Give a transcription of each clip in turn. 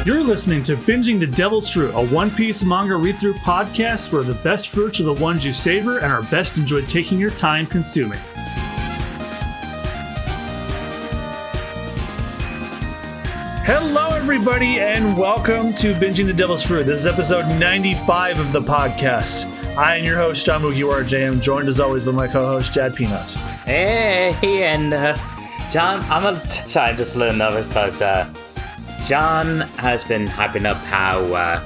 You're listening to Binging the Devil's Fruit, a One Piece manga read-through podcast where the best fruits are the ones you savor and are best enjoyed taking your time consuming. Hello, everybody, and welcome to Binging the Devil's Fruit. This is episode 95 of the podcast. I am your host, John Moogie RJ. I'm joined, as always, by my co-host, Jad Peanuts. Hey, and John, I'm going to try just a little nervous because John has been hyping up how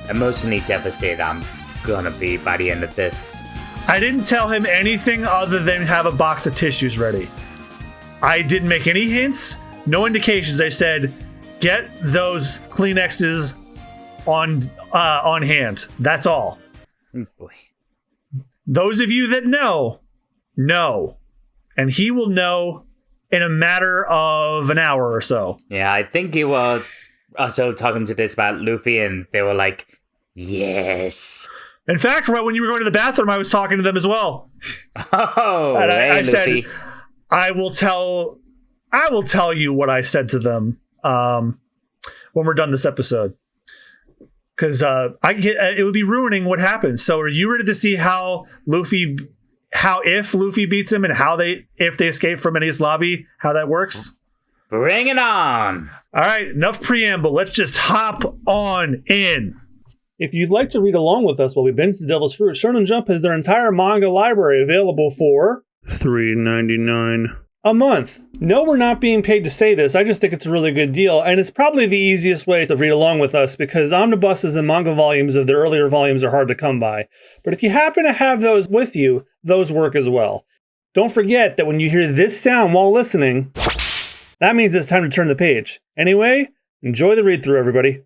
emotionally devastated I'm going to be by the end of this. I didn't tell him anything other than have a box of tissues ready. I didn't make any hints, no indications. I said, get those Kleenexes on hand. That's all. Oh, boy. Those of you that know. And he will know in a matter of an hour or so. Yeah, I think you were also talking to this about Luffy, and they were like, yes. In fact, right when you were going to the bathroom, I was talking to them as well. Oh, and hey, I Luffy. said, I will tell you what I said to them when we're done this episode. Because it would be ruining what happens. So are you ready to see if Luffy beats him and if they escape from Enies Lobby, how that works? Bring it on! All right, enough preamble. Let's just hop on in. If you'd like to read along with us while we binge the Devil's Fruit, Shonen Jump has their entire manga library available for $3.99 a month. No, we're not being paid to say this. I just think it's a really good deal, and it's probably the easiest way to read along with us because omnibuses and manga volumes of the earlier volumes are hard to come by. But if you happen to have those with you, those work as well. Don't forget that when you hear this sound while listening, that means it's time to turn the page. Anyway, enjoy the read-through, everybody.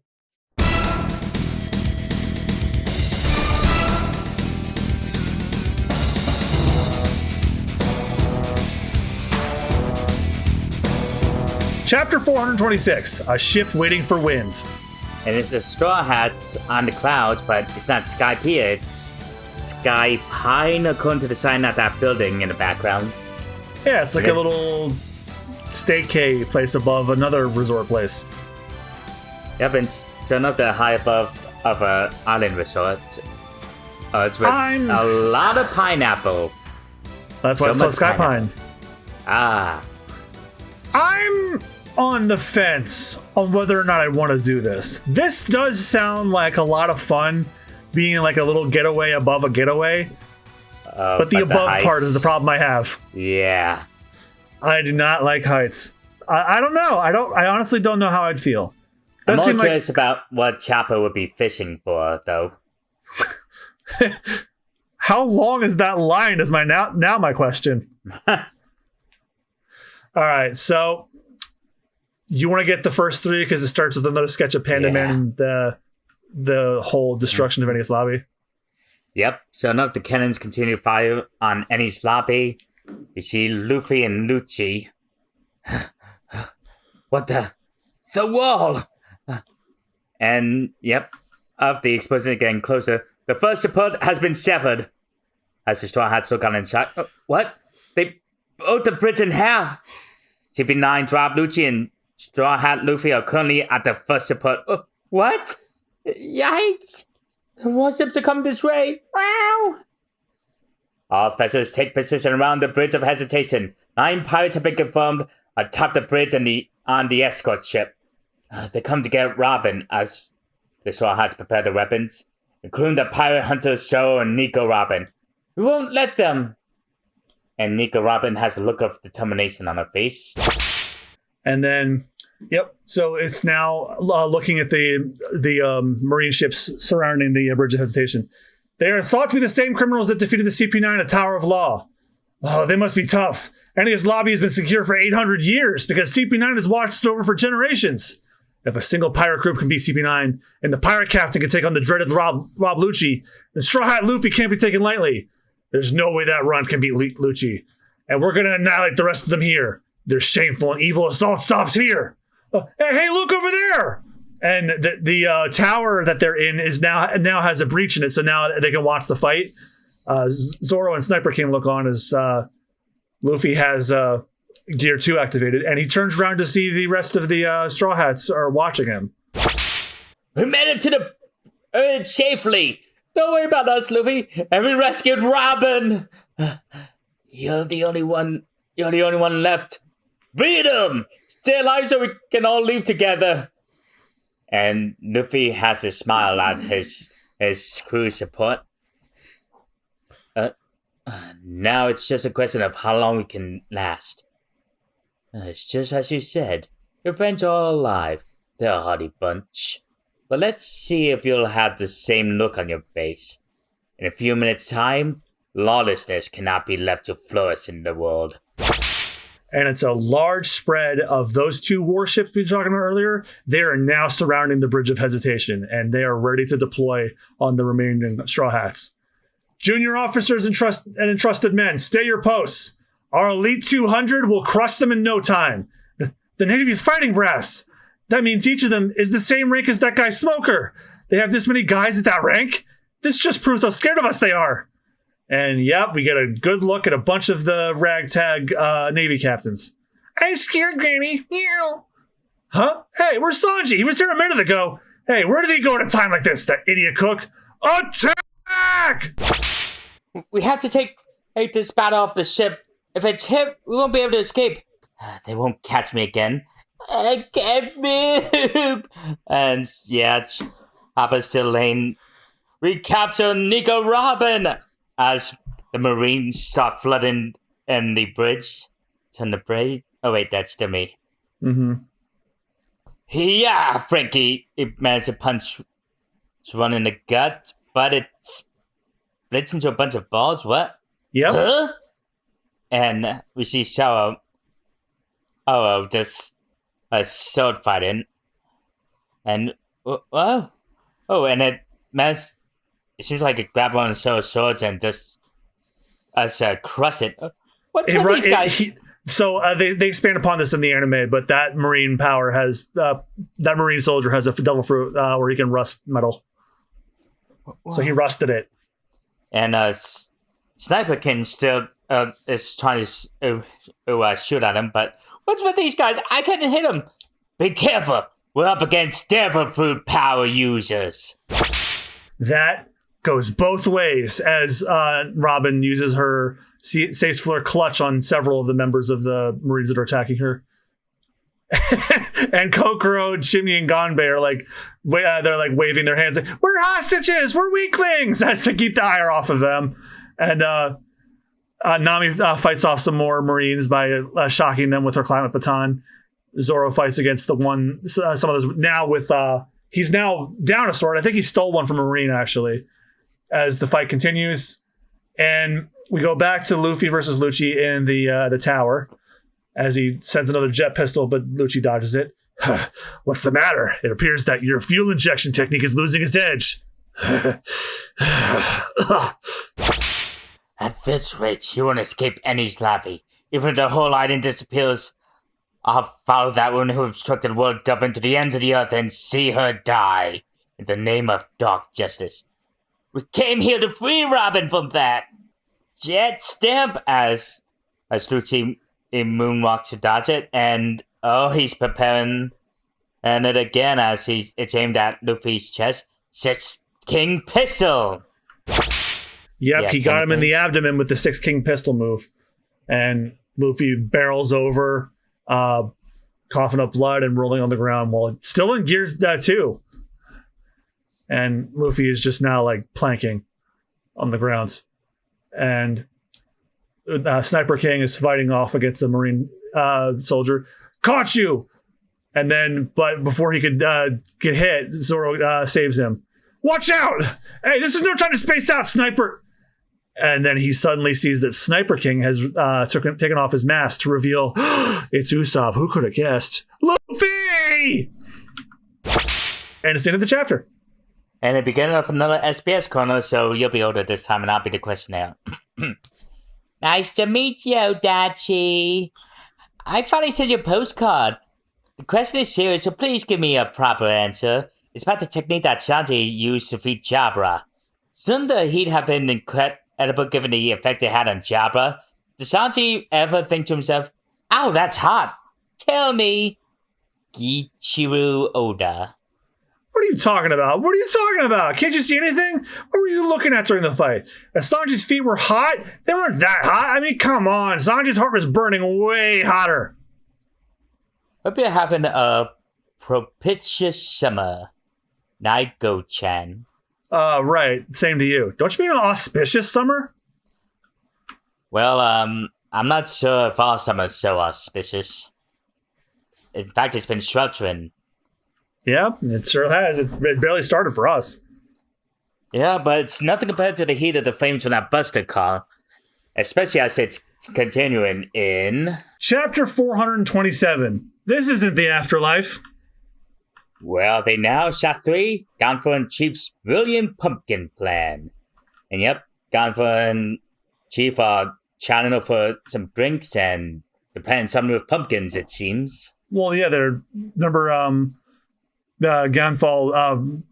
Chapter 426, A Ship Waiting for Wind. And it's the Straw Hats on the clouds, but it's not Sky Pier, it's Sky Pine, according to the sign at that building in the background. Yeah, it's like a little staycay place above another resort place. Yep, and so not the high above of an island resort. It's with a lot of pineapple. That's why it's called Sky Pine. Ah. I'm on the fence on whether or not I want to do this. This does sound like a lot of fun, being like a little getaway above a getaway. But the above part is the problem I have. Yeah. I do not like heights. I don't know. I honestly don't know how I'd feel. I'm more curious about what Chopper would be fishing for, though. How long is that line is now my question. All right, so you want to get the first three because it starts with another sketch of Panda Man and the whole destruction of Enies Lobby. Yep. So now the cannons continue fire on Enies Lobby. You see Luffy and Lucci. What the wall? And yep, of the explosion getting closer, the first support has been severed. As the Straw Hats look on and shock, what? They broke the bridge in half. CP9, Rob Lucci, and Straw Hat Luffy are currently at the first support. What? Yikes! The warships are coming this way. Wow! All vessels take position around the Bridge of Hesitation. 9 pirates have been confirmed atop the bridge and on the escort ship. They come to get Robin as the Straw Hats prepare the weapons, including the pirate hunters Show and Nico Robin. We won't let them. And Nico Robin has a look of determination on her face. And then, yep. So it's now looking at the marine ships surrounding the Bridge of Hesitation. They are thought to be the same criminals that defeated the CP9 at Tower of Law. Oh, they must be tough. Enies Lobby has been secure for 800 years because CP9 has watched over for generations. If a single pirate group can beat CP9 and the pirate captain can take on the dreaded Rob Lucci, then Straw Hat Luffy can't be taken lightly. There's no way that run can beat Lucci. And we're going to annihilate the rest of them here. Their shameful and evil assault stops here. Hey, look over there. And the tower that they're in is now has a breach in it, so now they can watch the fight. Zoro and Sniper King look on as Luffy has Gear 2 activated, and he turns around to see the rest of the Straw Hats are watching him. We made it to the Earth safely. Don't worry about us, Luffy. And we rescued Robin. You're the only one left. Beat him. Stay alive so we can all leave together. And Luffy has a smile at his crew support. Now it's just a question of how long we can last. It's just as you said. Your friends are all alive. They're a hardy bunch. But let's see if you'll have the same look on your face. In a few minutes' time, lawlessness cannot be left to flourish in the world. And it's a large spread of those two warships we were talking about earlier. They are now surrounding the Bridge of Hesitation, and they are ready to deploy on the remaining Straw Hats. Junior officers and entrusted men, stay your posts. Our elite 200 will crush them in no time. The Navy's fighting brass. That means each of them is the same rank as that guy Smoker. They have this many guys at that rank? This just proves how scared of us they are. And yep, we get a good look at a bunch of the ragtag Navy captains. I'm scared, Granny. Meow. Huh? Hey, where's Sanji? He was here a minute ago. Hey, where did he go at a time like this, that idiot cook? Attack! We have to take this battle off the ship. If it's hit, we won't be able to escape. They won't catch me again. I can't move. And yeah, Appa's still laying. We capture Nico Robin as the Marines start flooding in the bridge. Turn the bridge. Oh wait, that's still me. Mm-hmm. Yeah, Frankie. It managed to punch one in the gut, but it splits into a bunch of balls. What? Yep. Huh? And we see Shao. Just a sword fighting. And and it seems like it grabbed one of Shao's swords and just crush it. What's with these guys? They expand upon this in the anime, but that Marine power has that Marine soldier has a devil fruit where he can rust metal. So he rusted it. And Sniper King still is trying to shoot at him, but what's with these guys? I couldn't hit him. Be careful. We're up against devil fruit power users. That goes both ways as Robin uses her Sace Fleur clutch on several of the members of the Marines that are attacking her. And Kokoro, Jimmy, and Ganbei are they're like waving their hands like, we're hostages, we're weaklings, that's to keep the ire off of them. And Nami fights off some more Marines by shocking them with her climate baton. Zoro fights against some of those now with he's now down a sword. I think he stole one from a Marine actually. As the fight continues, and we go back to Luffy versus Lucci in the tower. As he sends another jet pistol, but Lucci dodges it. What's the matter? It appears that your fuel injection technique is losing its edge. At this rate, you won't escape Enies Lobby. Even if the whole island disappears, I'll follow that woman who obstructed world government to the ends of the earth and see her die in the name of dark justice. We came here to free Robin from that. Jet stamp as Lucci moonwalks to dodge it, and he's preparing and it again as it's aimed at Luffy's chest. Six King Pistol. Yep, he got him in the abdomen with the Six King Pistol move, and Luffy barrels over, coughing up blood and rolling on the ground while it's still in Gears 2. And Luffy is just now like planking on the ground, and Sniper King is fighting off against a Marine soldier. Caught you! And then, but before he could get hit, Zoro saves him. Watch out! Hey, this is no time to space out, Sniper! And then he suddenly sees that Sniper King has taken off his mask to reveal it's Usopp. Who could have guessed? Luffy! And it's the end of the chapter. And the beginning of another SBS corner, so you'll be older this time and I'll be the questionnaire. Nice to meet you, Dachi. I finally sent you a postcard. The question is serious, so please give me a proper answer. It's about the technique that Sanji used to feed Jabra. Shouldn't the heat have been incredible given the effect it had on Jabra? Did Sanji ever think to himself, ow, that's hot? Tell me. Gichiru Oda. What are you talking about? What are you talking about? Can't you see anything? What were you looking at during the fight? If Sanji's feet were hot, they weren't that hot. I mean, come on. Sanji's heart was burning way hotter. Hope you're having a propitious summer, Naiko-chan. Right. Same to you. Don't you mean an auspicious summer? Well, I'm not sure if our summer's so auspicious. In fact, it's been sweltering. Yeah, it sure has. It barely started for us. Yeah, but it's nothing compared to the heat of the flames from that Buster car. Especially as it's continuing in... Chapter 427. This isn't the afterlife. Well, they now shot 3, Gonfa and Chief's brilliant pumpkin plan. And yep, Gonfa and Chief are chatting for some drinks and they're planning something with pumpkins, it seems. Well, yeah, remember, the Ganfall,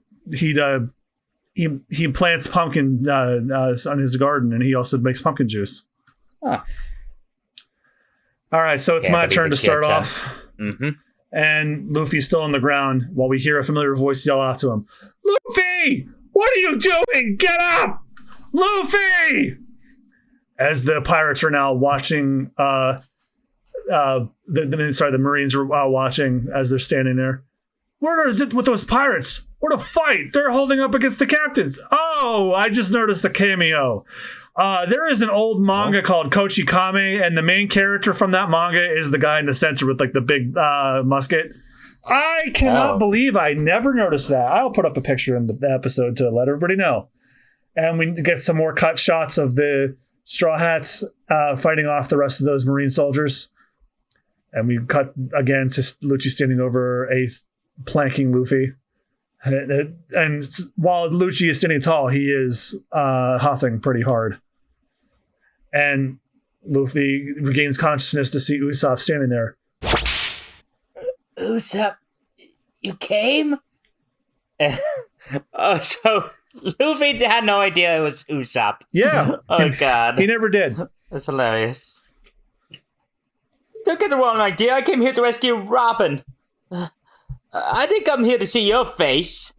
he plants pumpkin on his garden, and he also makes pumpkin juice. Huh. All right, so it's my turn to start off. Mm-hmm. And Luffy's still on the ground while we hear a familiar voice yell out to him, "Luffy! What are you doing? Get up! Luffy!" As the pirates are now watching, the Marines are watching as they're standing there. Where is it with those pirates? We're to fight. They're holding up against the captains. Oh, I just noticed a cameo. There is an old manga called Kochi Kame, and the main character from that manga is the guy in the center with like the big musket. I cannot believe I never noticed that. I'll put up a picture in the episode to let everybody know. And we get some more cut shots of the Straw Hats fighting off the rest of those Marine soldiers. And we cut again to Lucci standing over a planking Luffy. And while Lucci is standing tall, he is huffing pretty hard. And Luffy regains consciousness to see Usopp standing there. Usopp, you came? So Luffy had no idea it was Usopp. Yeah. Oh, God. He never did. That's hilarious. Don't get the wrong idea. I came here to rescue Robin. I didn't come here to see your face.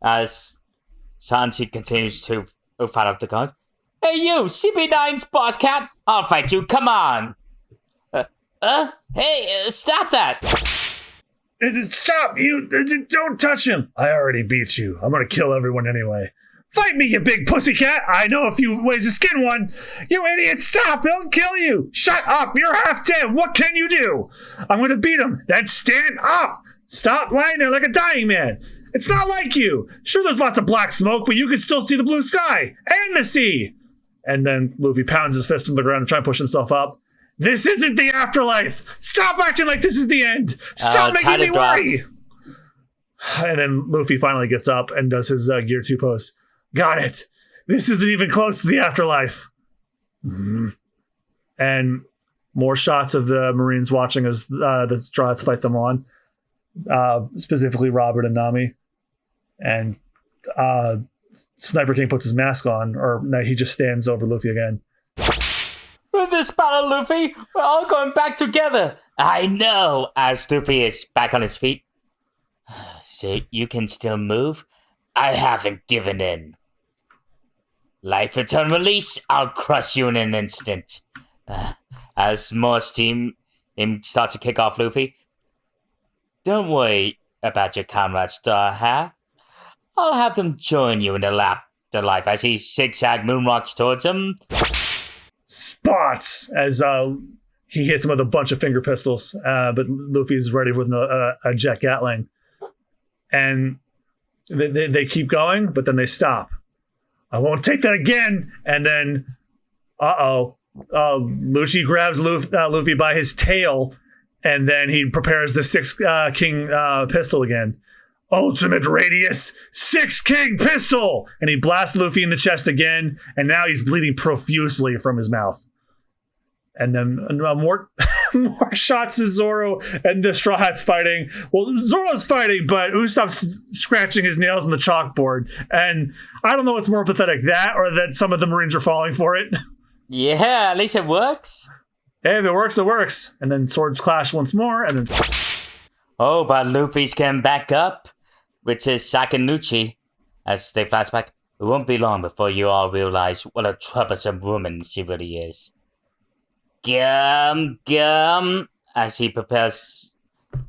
As Sanji continues to fight off the guards. Hey, you, CP9's boss cat. I'll fight you. Come on. Hey, stop that. Stop! You don't touch him! I already beat you. I'm gonna kill everyone anyway. Fight me, you big pussycat! I know a few ways to skin one! You idiot, stop! He'll kill you! Shut up! You're half dead! What can you do? I'm gonna beat him! Then stand up! Stop lying there like a dying man! It's not like you! Sure, there's lots of black smoke, but you can still see the blue sky! And the sea! And then Luffy pounds his fist on the ground and tries to push himself up. This isn't the afterlife! Stop acting like this is the end! Stop making me worry! And then Luffy finally gets up and does his Gear 2 post. Got it! This isn't even close to the afterlife! Mm-hmm. And more shots of the Marines watching as the Straw Hats fight them on. Specifically Robert and Nami. And Sniper King puts his mask on, or no, he just stands over Luffy again. With this battle, Luffy, we're all going back together. I know, as Luffy is back on his feet. So you can still move? I haven't given in. Life return release, I'll crush you in an instant. As more steam starts to kick off Luffy. Don't worry about your comrades, Straw Hat. I'll have them join you in the afterlife as he zigzag moonwalks towards him. Spots as he hits him with a bunch of finger pistols, but Luffy's ready with a jet Gatling. And they keep going, but then they stop. I won't take that again. And then, Lucci grabs Luffy by his tail, and then he prepares the Six King pistol again. Ultimate radius, Six King pistol! And he blasts Luffy in the chest again, and now he's bleeding profusely from his mouth. And then more shots of Zoro and the Straw Hats fighting. Well, Zoro's fighting, but Usopp's scratching his nails on the chalkboard. And I don't know what's more pathetic, that or that some of the Marines are falling for it. Yeah, at least it works. Hey, if it works, it works. And then swords clash once more, and then... Oh, but Luffy's getting back up. which is Sakanuchi. As they flash back, it won't be long before you all realize what a troublesome woman she really is. Gum, gum, as he prepares,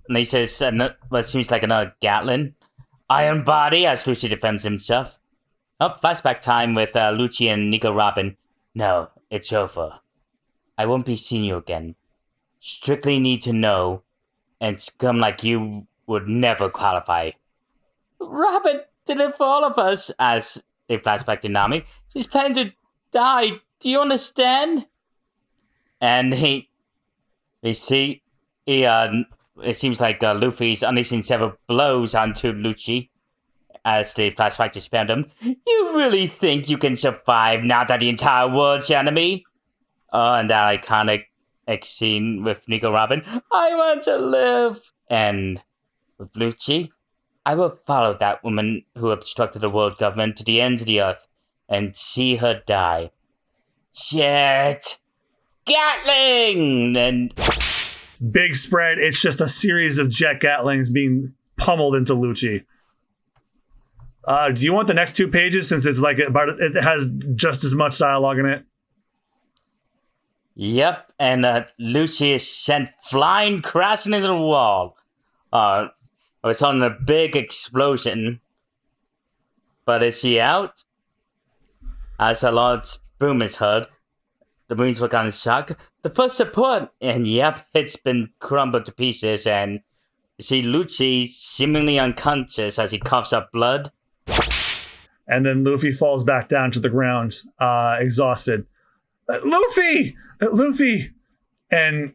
and he says what seems like another Gatlin. Iron Body, as Lucci defends himself. Oh, flashback time with Lucci and Nico Robin. No, it's over. I won't be seeing you again. Strictly need to know, and scum like you would never qualify. Robin did it for all of us, as they flash back to Nami. She's planning to die. Do you understand? And it seems like Luffy's unleashing several blows onto Lucci as they flash back to Spandam. You really think you can survive now that the entire world's your enemy? And that iconic scene with Nico Robin. I want to live. And with Lucci, I will follow that woman who obstructed the world government to the ends of the earth and see her die. Jet Gatling! And big spread. It's just a series of jet Gatlings being pummeled into Lucci. Do you want the next 2 pages since it's like it has just as much dialogue in it? Yep, and Lucci is sent flying, crashing into the wall. It was on a big explosion. But is she out? As a large boom is heard, the Marines look on in shock. The first support, and yep, it's been crumbled to pieces, and you see Lucci seemingly unconscious as he coughs up blood. And then Luffy falls back down to the ground, exhausted. Luffy! Luffy! And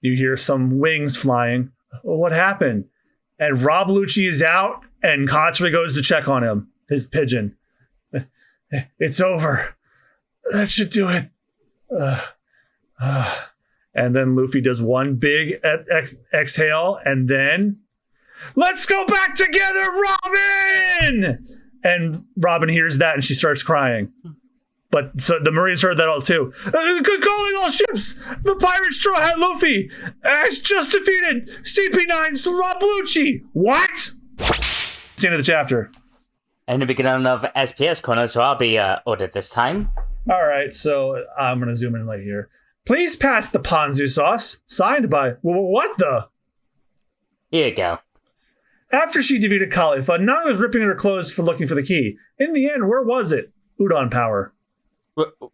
you hear some wings flying. What happened? And Rob Lucci is out, and Katsura goes to check on him, his pigeon. It's over. That should do it. And then Luffy does one big exhale, and then, let's go back together, Robin! And Robin hears that, and she starts crying. But so the Marines heard that all too. Good calling, all ships! The pirate straw hat Luffy has just defeated CP9's Rob Lucci! What? It's the end of the chapter. And the beginning of SPS Corner, so I'll be ordered this time. All right, so I'm going to zoom in right here. Please pass the ponzu sauce, signed by... What the? Here you go. After she defeated Khalifa, Nami was ripping her clothes for looking for the key. In the end, where was it? Udon power.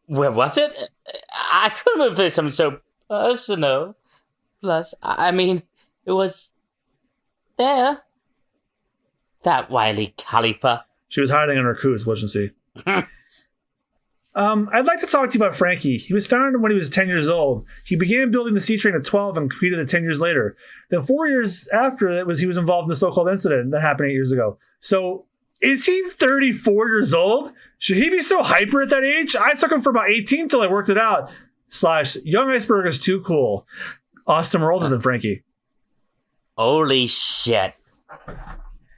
Where was it? I couldn't have done something so personal. Plus, I mean, it was there. That wily Khalifa. She was hiding in her couche, wasn't she? I'd like to talk to you about Frankie. He was founded when he was 10 years old. He began building the Sea Train at 12 and completed it 10 years later. Then 4 years after that he was involved in the so-called incident that happened 8 years ago. So is he 34 years old? Should he be so hyper at that age? I took him for about 18 till I worked it out. / Young Iceberg is too cool. Austen, we're older than Frankie. Holy shit.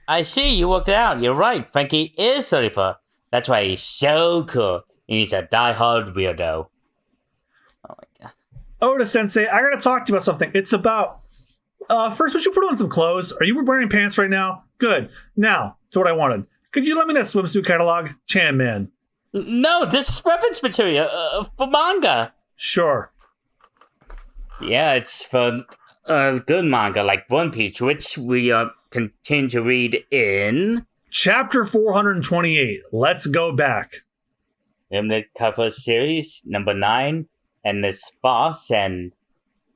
I see, you worked it out. You're right. Frankie is 34. That's why he's so cool. He's a diehard weirdo. Oh my god. Oda Sensei, I gotta talk to you about something. It's about... first, would you put on some clothes? Are you wearing pants right now? Good. Now, to what I wanted. Could you lend me that swimsuit catalog? Chan Man. No, this is reference material for manga. Sure. Yeah, it's for good manga like One Piece, which we continue to read in... Chapter 428. Let's go back. Limited cover series, number 9, and this boss, and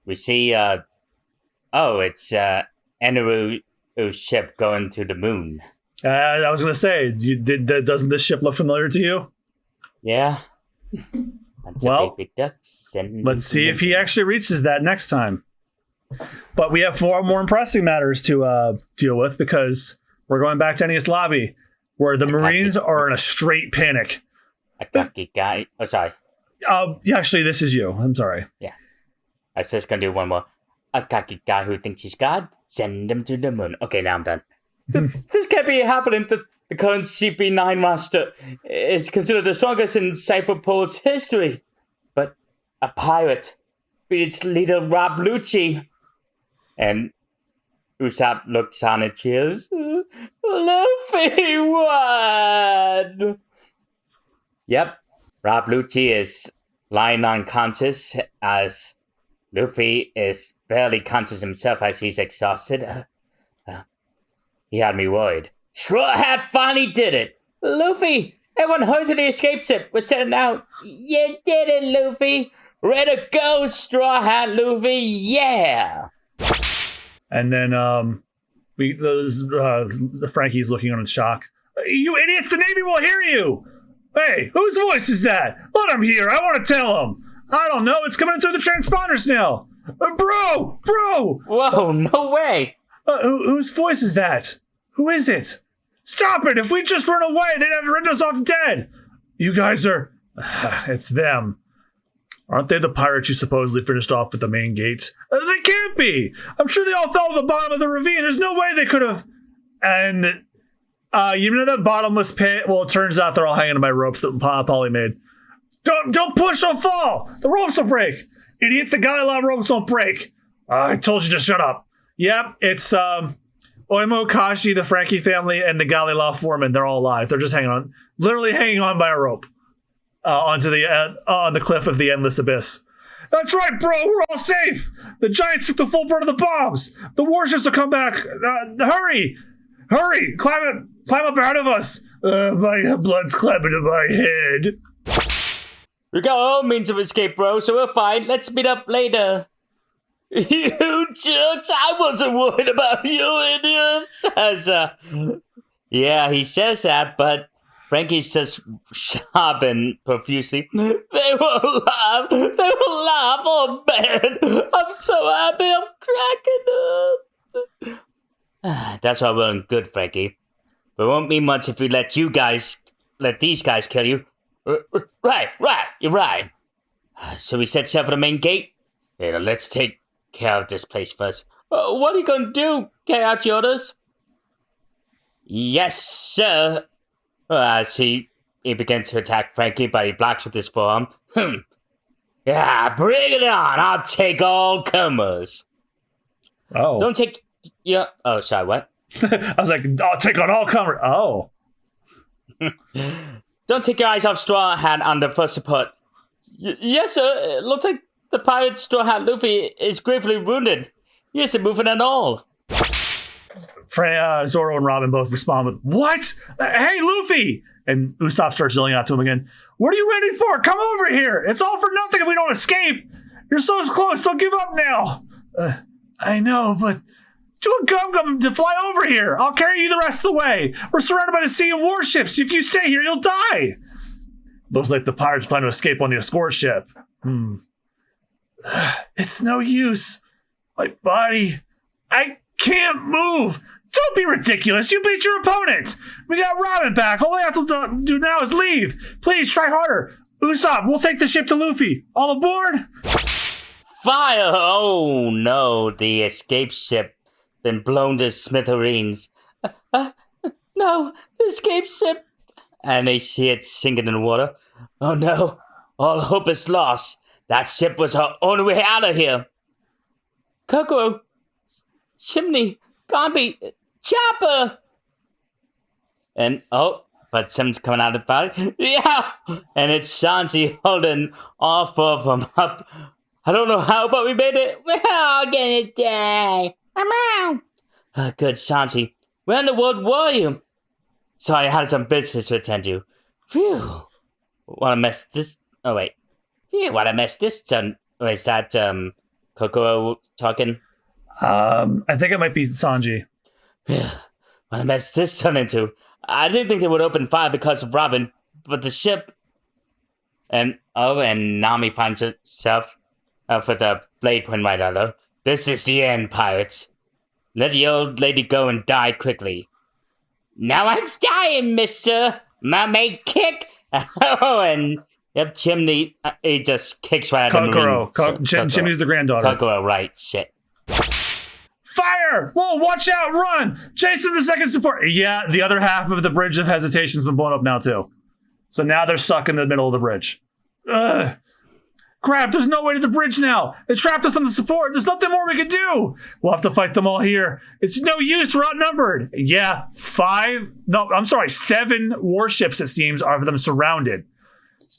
we see, it's Eneru's ship going to the moon. I was going to say, doesn't this ship look familiar to you? Yeah. Well, let's see if he actually reaches that next time. But we have 4 more pressing matters to deal with, because we're going back to Enies Lobby, where the Marines are in a straight panic. Akaki guy. Oh, sorry. Actually, this is you. I'm sorry. Yeah. I was just going to do one more. Akaki guy who thinks he's God, send him to the moon. Okay, now I'm done. This can't be happening. The current CP9 master is considered the strongest in Cypherpole's history. But a pirate beats leader Rob Lucci. And Usopp looks on and cheers. Luffy won! Yep, Rob Lucci is lying unconscious as Luffy is barely conscious himself as he's exhausted. He had me worried. Straw Hat finally did it! Luffy! Everyone hurry to the escape ship! We're setting out! You did it, Luffy! Ready to go, Straw Hat Luffy! Yeah! And then Frankie's looking on in shock. You idiots! The Navy will hear you! Hey, whose voice is that? Let him hear. I want to tell him. I don't know. It's coming through the transponders now. Bro! Whoa, no way! Whose voice is that? Who is it? Stop it! If we just run away, they'd have written us off dead! You guys are... It's them. Aren't they the pirates you supposedly finished off at the main gate? They can't be! I'm sure they all fell to the bottom of the ravine. There's no way they could have... And... you know that bottomless pit? Well, it turns out they're all hanging on by ropes that Polly made. Don't push, they'll fall! The ropes will break! Idiot, the Galila ropes won't break! I told you to shut up. Yep, it's, Oimo, Kashi, the Frankie family, and the Galila foreman. They're all alive. They're just literally hanging on by a rope. Onto on the cliff of the Endless Abyss. That's right, bro. We're all safe. The Giants took the full burn of the bombs. The warships will come back. Hurry! Climb up out of us. My blood's climbing to my head. We got our own means of escape, bro, so we're fine. Let's meet up later. You jerks! I wasn't worried about you idiots. Yeah, he says that, but Frankie's just sobbing profusely. They will laugh. Oh man, I'm so happy. I'm cracking up. That's all well and good, Frankie. But it won't mean much if we let these guys kill you. Right. You're right. So we set sail for the main gate. Yeah, let's take care of this place first. What are you going to do? Carry out your orders? Yes, sir. As he begins to attack Frankie, but he blocks with his forearm. Yeah, bring it on. I'll take all comers. Oh. Don't take... Yeah. Oh, sorry, what? I was like, I'll take on all comers. Oh. Don't take your eyes off Straw Hat on the first support. Yes, sir. It looks like the pirate Straw Hat Luffy is gravely wounded. He isn't moving at all. Zoro and Robin both respond with, what? Hey, Luffy! And Usopp starts yelling out to him again. What are you waiting for? Come over here! It's all for nothing if we don't escape! You're so close, don't give up now! I know, but... Do a gum to fly over here! I'll carry you the rest of the way! We're surrounded by the sea and warships! If you stay here, you'll die! Looks like the pirates plan to escape on the escort ship. It's no use. My body... I can't move! Don't be ridiculous! You beat your opponent! We got Robin back! All we have to do now is leave! Please, try harder! Usopp, we'll take the ship to Luffy! All aboard? Fire! Oh no, the escape ship been blown to smithereens. No, the escape ship! And they see it sinking in the water. Oh no, all hope is lost. That ship was our only way out of here. Kokoro, Chimney, Gombi, Chopper! And, but something's coming out of the fire. Yeah! And it's Shanji holding all four of them up. I don't know how, but we made it. We're all gonna die. I'm out. Good, Shanji. Where in the world were you? Sorry, I had some business to attend to. Phew. Wanna mess this? Oh, wait. Phew, wanna mess this done? Oh, is that, Kokoro talking? I think it might be Sanji. What a mess this turned into. I didn't think they would open fire because of Robin, but the ship... And Nami finds herself with a blade point right at her. This is the end, pirates. Let the old lady go and die quickly. No one's dying, mister. Mermaid kick. And yep, Chimney, he just kicks right at him. Kokoro. Chimney's the granddaughter. Kokoro, right, shit. Fire! Whoa, watch out, run! Jason, the second support. Yeah, the other half of the bridge of hesitation has been blown up now, too. So now they're stuck in the middle of the bridge. Crap, there's no way to the bridge now. They trapped us on the support. There's nothing more we can do. We'll have to fight them all here. It's no use. We're outnumbered. Yeah, 7 warships, it seems, are them surrounded.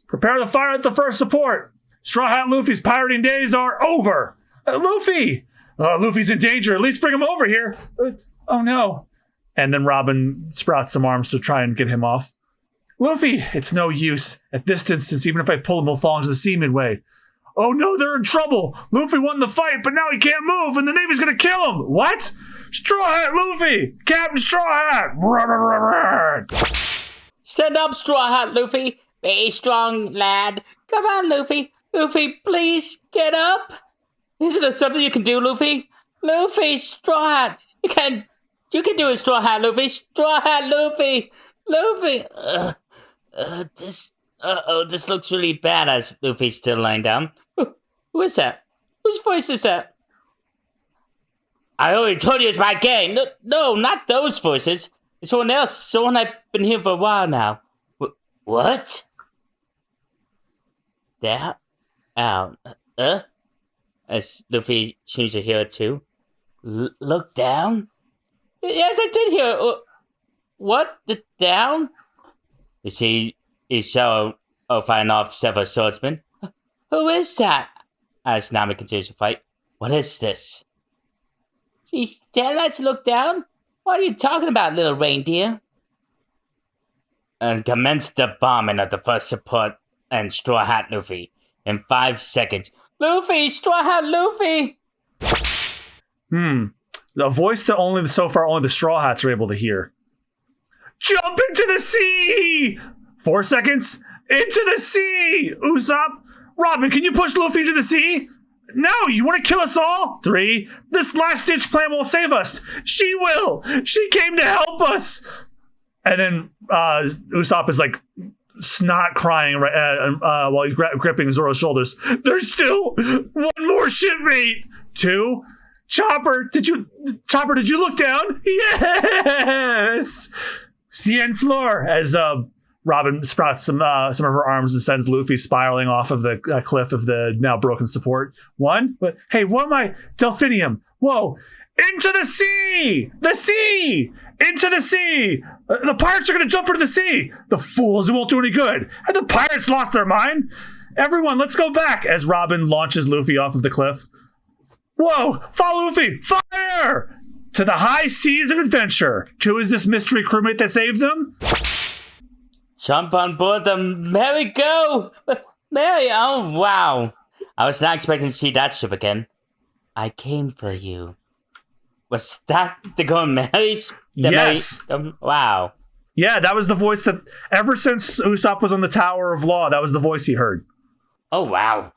Prepare to fire at the first support. Straw Hat Luffy's pirating days are over. Luffy! Luffy's in danger. At least bring him over here. Oh, no. And then Robin sprouts some arms to try and get him off. Luffy, it's no use. At this distance, even if I pull him, he'll fall into the sea midway. Oh no, they're in trouble. Luffy won the fight, but now he can't move, and the Navy's gonna kill him. What? Straw Hat Luffy! Captain Straw Hat! Stand up, Straw Hat Luffy. Be strong, lad. Come on, Luffy. Luffy, please, get up. Isn't there something you can do, Luffy? Luffy, Straw Hat. You can do it, Straw Hat Luffy. Straw Hat Luffy. Luffy. This looks really bad as Luffy's still lying down. Who is that? Whose voice is that? I already told you it's my gang. No, not those voices. It's someone else. Someone I've been here for a while now. What? That? As Luffy seems to hear it too. Look down? Yes, I did hear it. What? The down? You see, he saw fighting off several swordsmen. Who is that? As Nami continues to fight. What is this? Let's look down. What are you talking about, little reindeer? And commence the bombing of the first support and Straw Hat Luffy in 5 seconds. Luffy! Straw Hat Luffy! A voice that only the Straw Hats are able to hear. Jump into the sea! 4 seconds. Into the sea! Usopp! Robin, can you push Luffy into the sea? No, you want to kill us all? 3. This last-ditch plan won't save us. She will! She came to help us! And then Usopp is like snot crying while he's gripping Zoro's shoulders. There's still one more shipmate! 2. Chopper, did you look down? Yes! Cien Flor, as Robin sprouts some of her arms and sends Luffy spiraling off of the cliff of the now broken support. 1, but hey, what am I? Delphinium. Whoa! Into the sea! The sea! Into the sea! The pirates are going to jump into the sea! The fools, it won't do any good. Have the pirates lost their mind? Everyone, let's go back! As Robin launches Luffy off of the cliff. Whoa! Follow Luffy! Fire! To the high seas of adventure. Who is this mystery crewmate that saved them? Jump on board the Merry Go! Merry, oh wow. I was not expecting to see that ship again. I came for you. Was that the Going Marys? Yes. Wow. Yeah, that was the voice that, ever since Usopp was on the Tower of Law, that was the voice he heard. Oh, wow.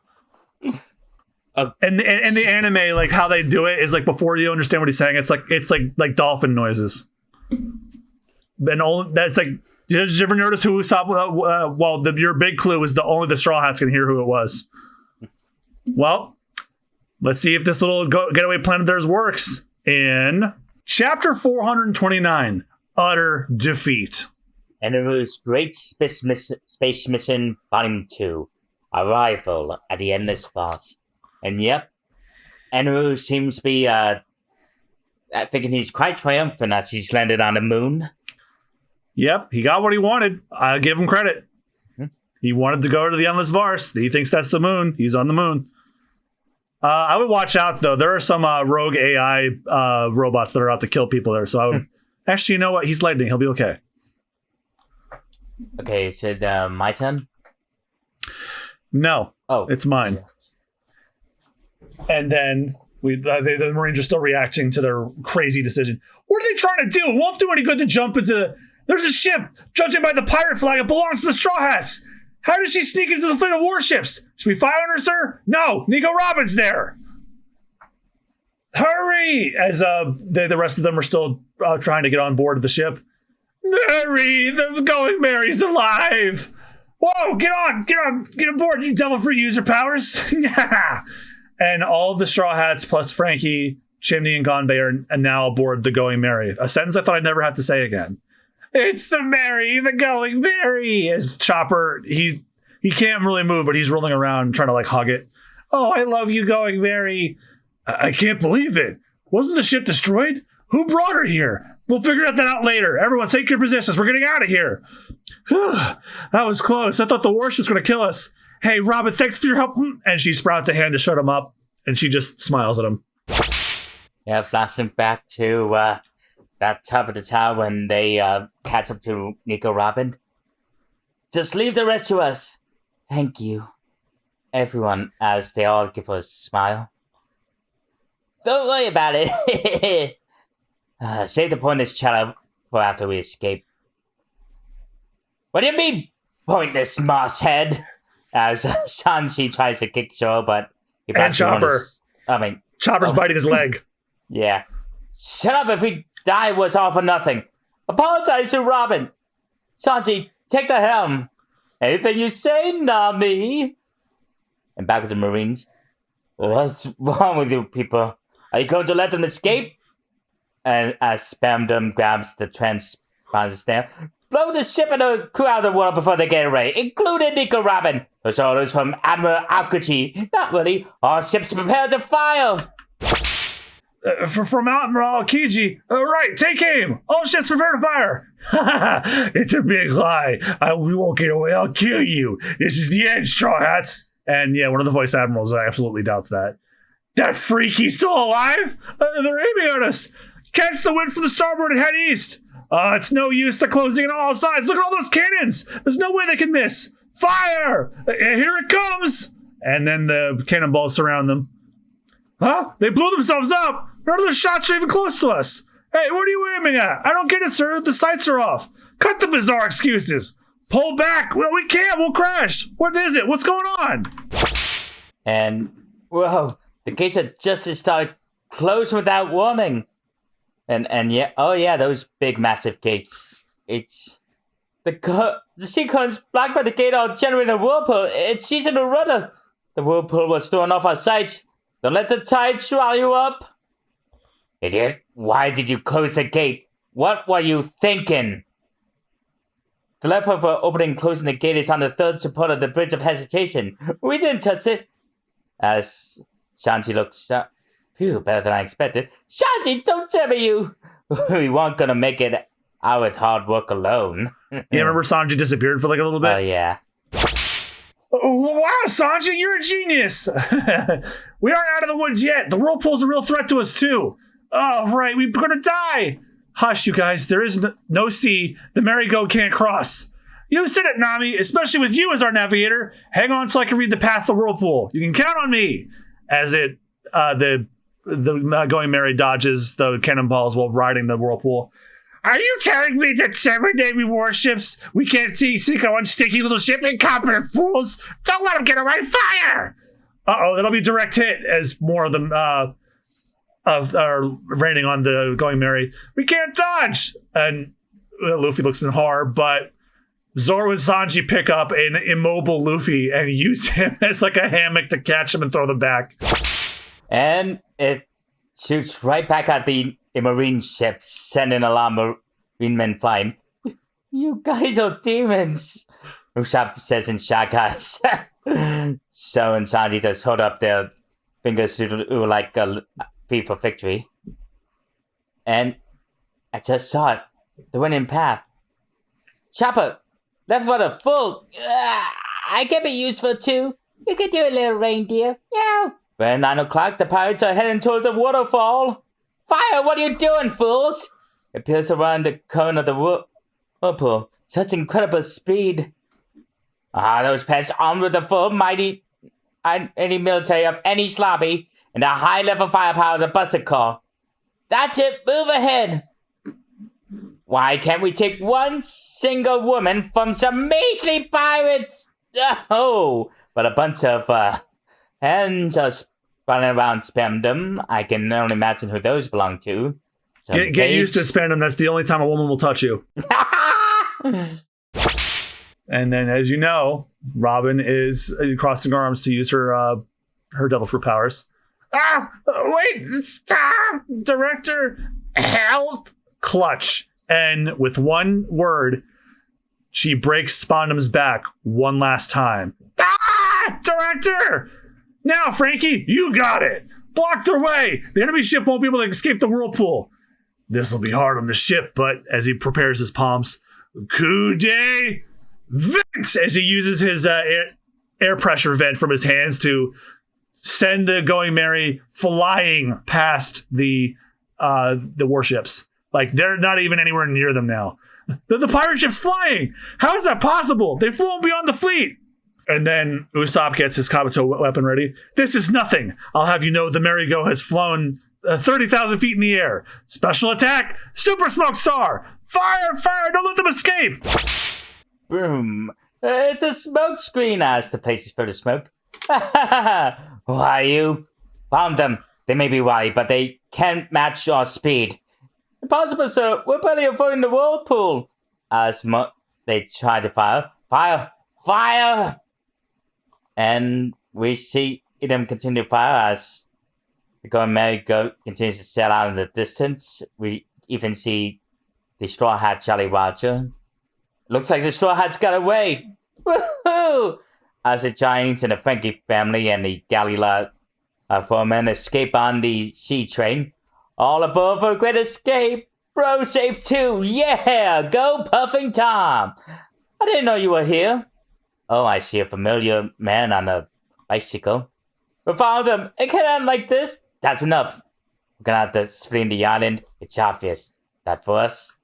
And in the anime, like how they do it is like before you understand what he's saying, it's like dolphin noises. And all that's like, did you ever notice who Usopp? Your big clue is only the Straw Hats can hear who it was. Well, let's see if this little getaway plan of theirs works. In chapter 429, Utter Defeat. Enru's Great Space Mission Volume 2, Arrival at the Endless Force. And yep, Enru seems to be thinking he's quite triumphant as he's landed on the moon. Yep, he got what he wanted. I'll give him credit. He wanted to go to the Endless Force. He thinks that's the moon. He's on the moon. I would watch out, though. There are some rogue AI robots that are out to kill people there. So I would... Actually, you know what? He's lightning. He'll be okay. Okay, is it my turn? No. Oh. It's mine. And then the Marines are still reacting to their crazy decision. What are they trying to do? It won't do any good to jump into... There's a ship! Judging by the pirate flag, it belongs to the Straw Hats! How does she sneak into the fleet of warships? Should we fire on her, sir? No! Nico Robin's there! Hurry! As the rest of them are still trying to get on board of the ship. Mary! The Going Mary's alive! Whoa! Get aboard, you devil-free user powers! And all of the Straw Hats plus Frankie, Chimney, and Gonbei are now aboard the Going Mary. A sentence I thought I'd never have to say again. It's the Mary, the Going Mary! As Chopper, he's He can't really move, but he's rolling around trying to like hug it. Oh, I love you, Going Mary. I can't believe it. Wasn't the ship destroyed? Who brought her here? We'll figure that out later. Everyone take your positions. We're getting out of here. That was close. I thought the warship's going to kill us. Hey, Robin, thanks for your help. And she sprouts a hand to shut him up. And she just smiles at him. Yeah, flashing back to that top of the tower when they catch up to Nico Robin. Just leave the rest to us. Thank you, everyone, as they all give us a smile. Don't worry about it. Save the pointless chatter for after we escape. What do you mean, pointless mosshead? As Sanji tries to kick Zoro, but he and Chopper. Chopper's biting his leg. Yeah. Shut up! If we die, was all for nothing. Apologize to Robin. Sanji, take the helm. Anything you say, Nami. And back with the Marines. What's wrong with you people? Are you going to let them escape? And as Spamdom grabs the transponder stamp, blow the ship and the crew out of the water before they get away, including Nico Robin. Those orders from Admiral Aokuchi. Not really. All ships prepare to fire. From Admiral Aokuchi. Right, take aim. All ships prepare to fire. It's a big lie. We won't get away. I'll kill you. This is the end, Straw Hats. And yeah, one of the voice admirals absolutely doubts that. That freak, he's still alive? They're aiming at us. Catch the wind from the starboard and head east. It's no use to closing on all sides. Look at all those cannons. There's no way they can miss. Fire! Here it comes. And then the cannonballs surround them. Huh? They blew themselves up. None of the shots are even close to us. Hey, what are you aiming at? I don't get it, sir. The sights are off. Cut the bizarre excuses. Pull back. Well, we can't. We'll crash. What is it? What's going on? And, whoa, the gates had just started closing without warning. And yeah, oh yeah, those big massive gates. It's the sea currents blocked by the gate are generating a whirlpool. It's seizing the rudder. The whirlpool was thrown off our sights. Don't let the tide swallow you up. Idiot, why did you close the gate? What were you thinking? The lever for opening and closing the gate is on the third support of the bridge of hesitation. We didn't touch it. As Shanti looks up. Phew, better than I expected. Shanti, don't tell me you. We weren't gonna make it out with hard work alone. Yeah, remember Sanji disappeared for like a little bit? Oh, yeah. Wow, Sanji, you're a genius. We aren't out of the woods yet. The whirlpool's a real threat to us, too. Oh, right, we're gonna die. Hush, you guys. There is no sea. The merry-go can't cross. You said it, Nami, especially with you as our navigator. Hang on so I can read the path of the whirlpool. You can count on me. As the Going Mary dodges the cannonballs while riding the whirlpool. Are you telling me that 7 Navy warships we can't sink on one sticky little ship? Incompetent fools! Don't let them get away! Fire! Uh-oh, that'll be direct hit as more of them are raining on the Going Mary. We can't dodge! And Luffy looks in horror, but Zoro and Sanji pick up an immobile Luffy and use him as like a hammock to catch him and throw them back. And it shoots right back at the Marine ship, sending a lot of Marine men flying. You guys are demons, Usopp says in shock. So and Sanji just hold up their fingers to like a V for victory. And I just saw it. The winning path. Chopper, left rudder full. I can be useful too. You can do a little reindeer. Yeah. By 9 o'clock, the pirates are heading toward the waterfall. Fire! What are you doing, fools? It appears around the cone of the whirlpool. Such incredible speed. Those pets armed with the full mighty any military of Enies Lobby and a high-level firepower to bust a call. That's it. Move ahead. Why can't we take one single woman from some measly pirates? Oh, but a bunch of and just running around Spamdom. I can only imagine who those belong to. Get used to it, Spamdom. That's the only time a woman will touch you. And then, as you know, Robin is crossing her arms to use her devil fruit powers. Wait! Stop! Director, help! Clutch. And with one word, She breaks Spondum's back one last time. Ah! Director! Now, Frankie, you got it! Block their way! The enemy ship won't be able to escape the whirlpool. This'll be hard on the ship, but as he prepares his palms, coup de vent! As he uses his air pressure vent from his hands to send the Going Merry flying past the warships. Like, they're not even anywhere near them now. The pirate ship's flying! How is that possible? They've flown beyond the fleet! And then Usopp gets his Kabuto weapon ready. This is nothing. I'll have you know the Merry-Go has flown 30,000 feet in the air. Special attack, Super Smoke Star! Fire, fire, don't let them escape! Boom. It's a smoke screen as the place is full of smoke. Who are you? Found them. They may be wily, but they can't match our speed. Impossible, sir. We're barely avoiding the whirlpool. As they try to fire. Fire! Fire! And we see them continue to fire as the Going Merry-Go continues to sail out in the distance. We even see the Straw Hat Jolly Roger. Looks like the Straw Hats got away. Woohoo! As the Giants and the Frankie family and the Galila foreman escape on the sea train. All aboard for a great escape. Bro, safe too. Yeah! Go Puffing Tom! I didn't know you were here. Oh, I see a familiar man on a bicycle. We found him. It can't end like this. That's enough. We're gonna have to split the island. It's obvious. That for us.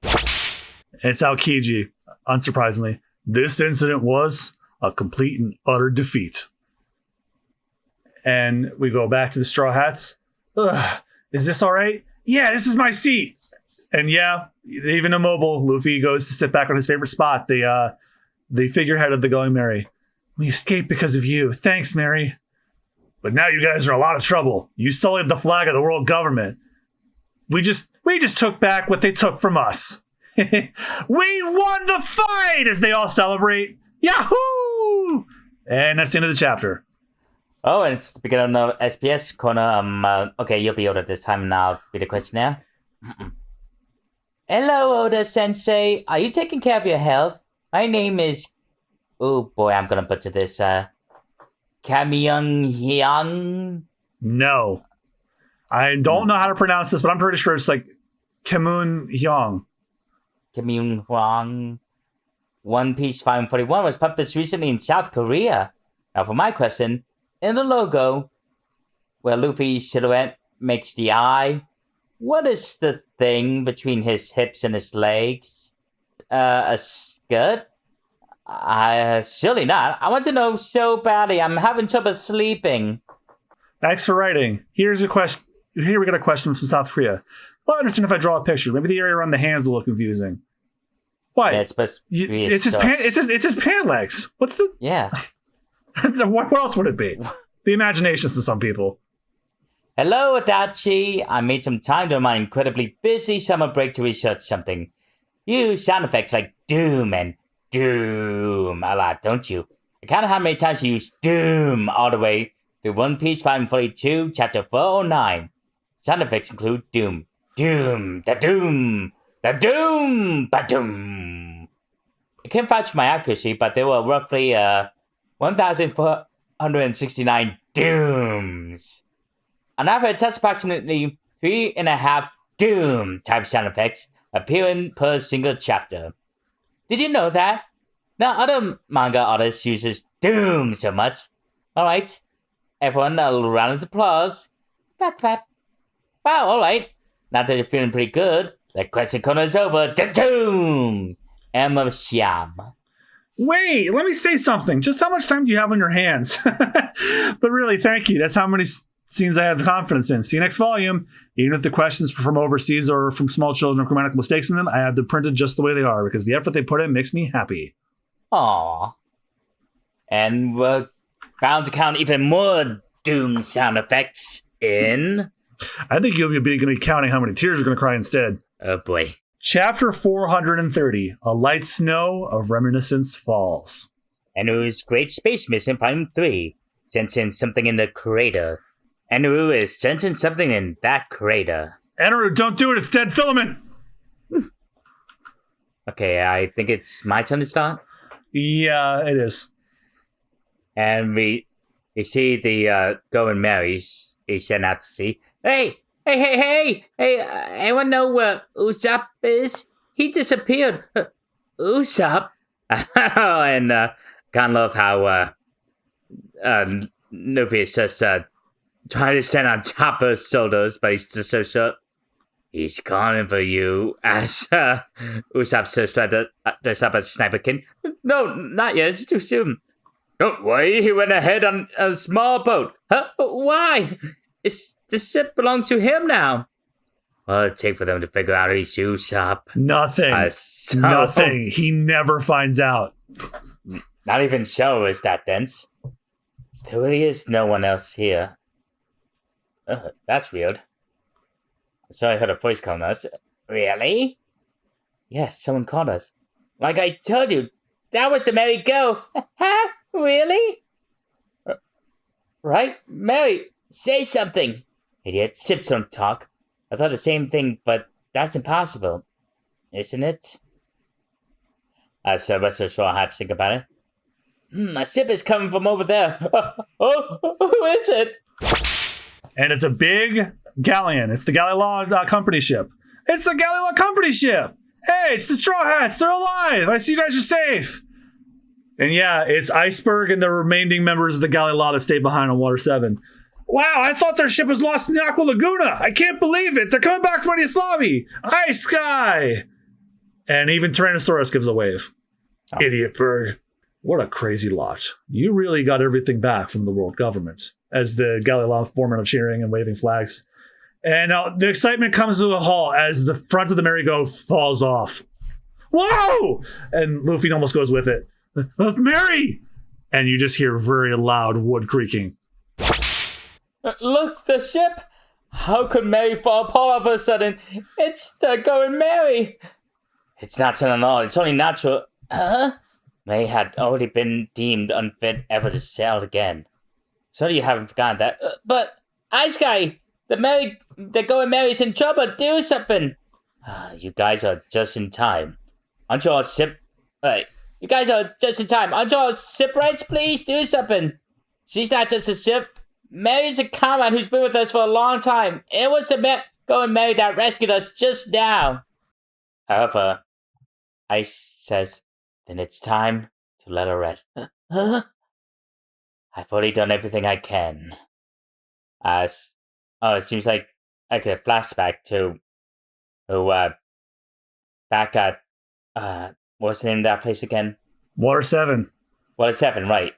It's Aokiji, unsurprisingly. This incident was a complete and utter defeat. And we go back to the Straw Hats. Ugh, is this all right? Yeah, this is my seat. And yeah, even immobile, Luffy goes to sit back on his favorite spot, the figurehead of the Going Merry. We escaped because of you. Thanks, Merry. But now you guys are in a lot of trouble. You sullied the flag of the world government. We just took back what they took from us. We won the fight as they all celebrate. Yahoo! And that's the end of the chapter. Oh, and it's the beginning of SPS corner. Okay, you'll be Oda this time now. Be the questionnaire. Hello, Oda Sensei. Are you taking care of your health? My name is... Oh boy, I'm gonna butcher this. Kamyung Hyang? No. I don't know how to pronounce this, but I'm pretty sure it's like Kemun Hyang. Kamyung Hyang. One Piece 541 was published recently in South Korea. Now for my question, in the logo, where Luffy's silhouette makes the eye, what is the thing between his hips and his legs? A skirt? Surely not. I want to know so badly. I'm having trouble sleeping. Thanks for writing. Here we got a question from South Korea. Well, I understand if I draw a picture. Maybe the area around the hands will look confusing. What? Yeah, it's his pant legs. What's the... Yeah. What else would it be? The imaginations to some people. Hello, Adachi. I made some time during my incredibly busy summer break to research something. You use sound effects like doom and doom a lot, don't you? I count how many times you use doom all the way through One Piece 542, chapter 409. Sound effects include doom, doom, the doom, the doom, the doom. I can't vouch for my accuracy, but there were roughly 1,469 dooms. On average, that's approximately 3.5 doom type sound effects appearing per single chapter. Did you know that? Now other manga artists uses doom so much. Alright. Everyone, a little round of applause. Clap, clap. Wow, alright. Now that you're feeling pretty good, the question corner is over. Doom! Emma Siam. Wait, let me say something. Just how much time do you have on your hands? But really, thank you. That's how many scenes I have confidence in. See you next volume. Even if the questions from overseas or from small children or grammatical mistakes in them, I have them printed just the way they are because the effort they put in makes me happy. Aww. And we're bound to count even more doom sound effects in... I think you'll be going to be counting how many tears you're going to cry instead. Oh boy. Chapter 430, A Light Snow of Reminiscence Falls. Enru's Great Space Mission Volume 3, sensing something in the crater. Enru is sensing something in that crater. Enru, don't do it, it's dead filament! Okay, I think it's my turn to start. Yeah, it is. And we see the going Marys he's sent out to sea. Hey, anyone know where Usopp is? He disappeared. Usopp? And can't love how Luffy is just trying to stand on top of his shoulders, but he's just so short. He's calling for you as Usopp says tried to dress up as a sniper king. No, not yet, it's too soon. Don't worry, he went ahead on a small boat. Huh? Why? The ship belongs to him now. What'll it take for them to figure out he's Usopp? Nothing. Nothing. He never finds out. Not even Shell is that dense. There really is no one else here. That's weird. So I heard a voice calling us. Really? Yes, someone called us. Like I told you, that was the Mary Go. Huh? Really? Right? Mary, say something. Idiot, ships don't talk. I thought the same thing, but that's impossible. Isn't it? As the rest of the Straw Hats think about it. A ship is coming from over there. Who is it? And it's a big galleon. It's the Gallilaw Company ship. It's the Gallilaw Company ship. Hey, it's the Straw Hats. They're alive. I see you guys are safe. And yeah, it's Iceberg and the remaining members of the Gallilaw that stayed behind on Water 7. Wow, I thought their ship was lost in the Aqua Laguna. I can't believe it. They're coming back from Enies Lobby. Ice Sky. And even Tyrannosaurus gives a wave. Oh. Idiot Berg. What a crazy lot. You really got everything back from the world government. As the Gallilaw foremen are cheering and waving flags. And the excitement comes to a halt as the front of the merry-go falls off. Whoa! And Luffy almost goes with it. Mary! And you just hear very loud wood creaking. Look, the ship! How could Mary fall apart all of a sudden? It's the Going Mary! It's not sudden at all, it's only natural. Huh? Mary had already been deemed unfit ever to sail again. So you haven't forgotten that. But, Ice Guy! The Going Mary's in trouble, do something! You guys are just in time. Aren't you all ship... You guys are just in time. Aren't you all shipwrights? Please do something. She's not just a ship. Mary's a comrade who's been with us for a long time. It was the Going Mary that rescued us just now. However, Ice says, then it's time to let her rest. I've already done everything I can. It seems like I get a flashback to back at what's the name of that place again? Water 7. Water 7, right.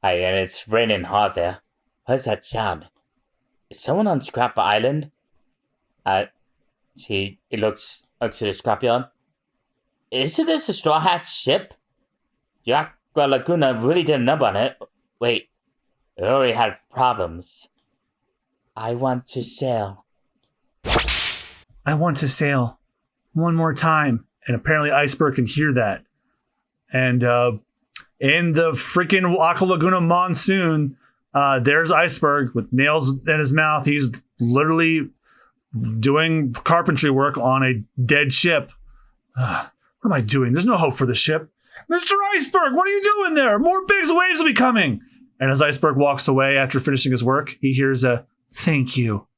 And it's raining hard there. What does that sound? Is someone on Scrap Island? See, it looks to the scrapyard. Isn't this a Straw Hat ship? The Aqua Laguna really did a number on it. Wait, it already had problems. I want to sail. I want to sail. One more time. And apparently Iceberg can hear that. And in the freaking Aqua Laguna monsoon, there's Iceberg with nails in his mouth. He's literally doing carpentry work on a dead ship. What am I doing? There's no hope for the ship. Mr. Iceberg, what are you doing there? More big waves will be coming. And as Iceberg walks away after finishing his work, he hears a thank you.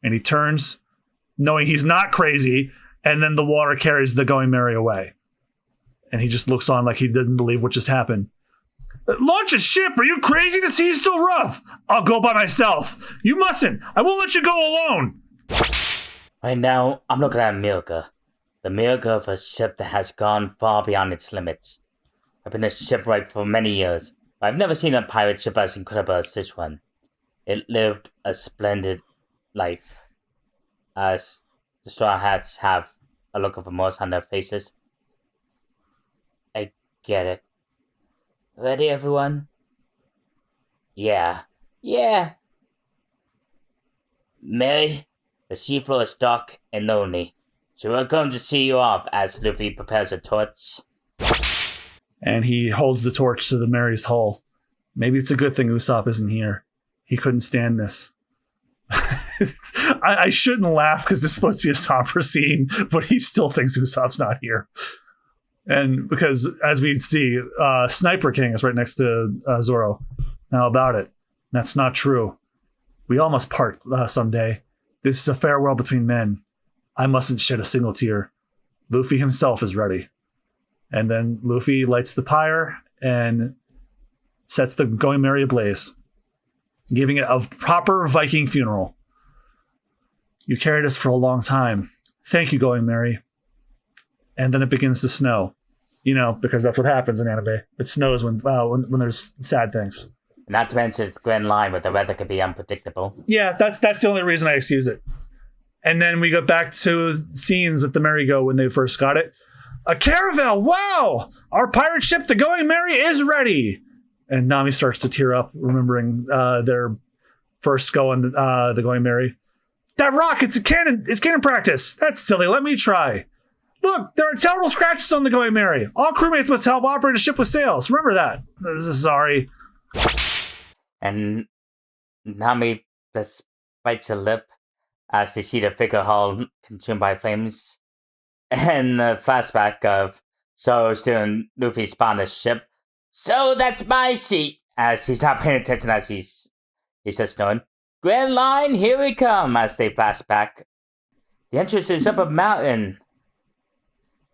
And he turns, knowing he's not crazy, and then the water carries the Going Mary away. And he just looks on like he doesn't believe what just happened. Launch a ship! Are you crazy? The sea's still rough. I'll go by myself. You mustn't. I won't let you go alone. Right now, I'm looking at a miracle. The miracle of a ship that has gone far beyond its limits. I've been a shipwright for many years, but I've never seen a pirate ship as incredible as this one. It lived a splendid life. As the Straw Hats have a look of remorse on their faces. I get it. Ready, everyone? Yeah. Mary, the seafloor is dark and lonely, so we're going to see you off as Luffy prepares a torch. And he holds the torch to the Mary's hull. Maybe it's a good thing Usopp isn't here. He couldn't stand this. I shouldn't laugh because this is supposed to be a somber scene, but he still thinks Usopp's not here. And because, as we see, Sniper King is right next to Zoro. How about it? That's not true. We all must part someday. This is a farewell between men. I mustn't shed a single tear. Luffy himself is ready. And then Luffy lights the pyre and sets the Going Merry ablaze, giving it a proper Viking funeral. You carried us for a long time. Thank you, Going Merry. And then it begins to snow. You know, because that's what happens in anime. It snows when there's sad things. Not to mention it's Grand Line, but the weather could be unpredictable. Yeah, that's the only reason I excuse it. And then we go back to scenes with the merry-go when they first got it. A caravel! Wow! Our pirate ship, the Going Merry, is ready! And Nami starts to tear up, remembering their first go on the Going Merry. That rock, it's cannon practice. That's silly, let me try. Look, there are terrible scratches on the Going Merry. All crewmates must help operate a ship with sails. Remember that. Sorry. And Nami just bites her lip as they see the figure hull consumed by flames. And the flashback of Zoro stealing Luffy's Spanish ship. So that's my seat. As he's not paying attention as he's just knowing. Grand Line, here we come, as they flash back. The entrance is up a mountain.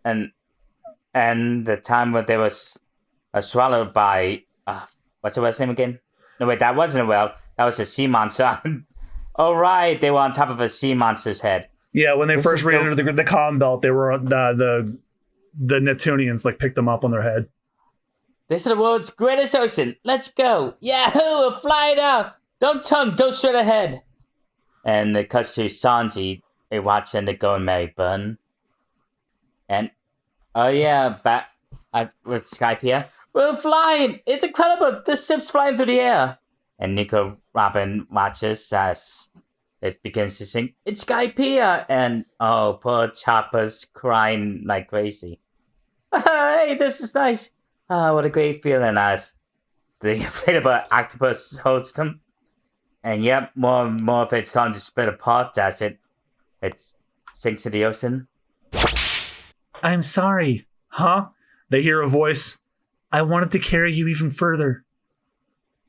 And the time when they was swallowed by what's the whale's name again? No wait, that wasn't a whale. That was a sea monster. Oh right, they were on top of a sea monster's head. Yeah, when they first ran into the calm belt, they were the Neptunians like picked them up on their head. This is the world's greatest ocean. Let's go! Yahoo! We're flying out. Don't turn. Go straight ahead. And it cuts to Sanji. They watching the Going Merry burn. And oh yeah, back with Skype here. We're flying! It's incredible! This ship's flying through the air! And Nico Robin watches as it begins to sing, it's Skypiea! And oh, poor Chopper's crying like crazy. Hey, this is nice! What a great feeling as the inflatable octopus holds them. And yep, more of it's starting to split apart as it sinks in the ocean. I'm sorry. Huh? They hear a voice. I wanted to carry you even further.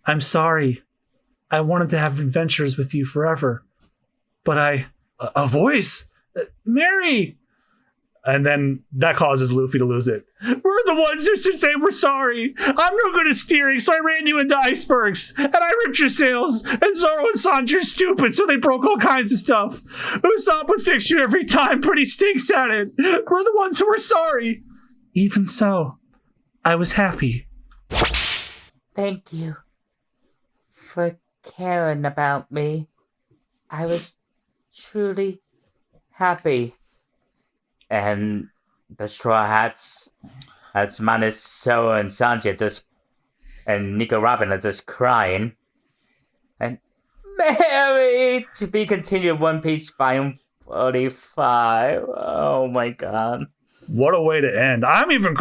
I'm sorry. I wanted to have adventures with you forever. But a voice? Mary! And then that causes Luffy to lose it. We're the ones who should say we're sorry. I'm no good at steering, so I ran you into icebergs. And I ripped your sails. And Zoro and Sanji are stupid, so they broke all kinds of stuff. Usopp would fix you every time, but he stinks at it. We're the ones who are sorry. Even so, I was happy. Thank you for caring about me. I was truly happy. And the Straw Hats, as minus Zoro and Sanji and Nico Robin are just crying. And Mary, to be continued, One Piece Volume 45. Oh my god. What a way to end. I'm even...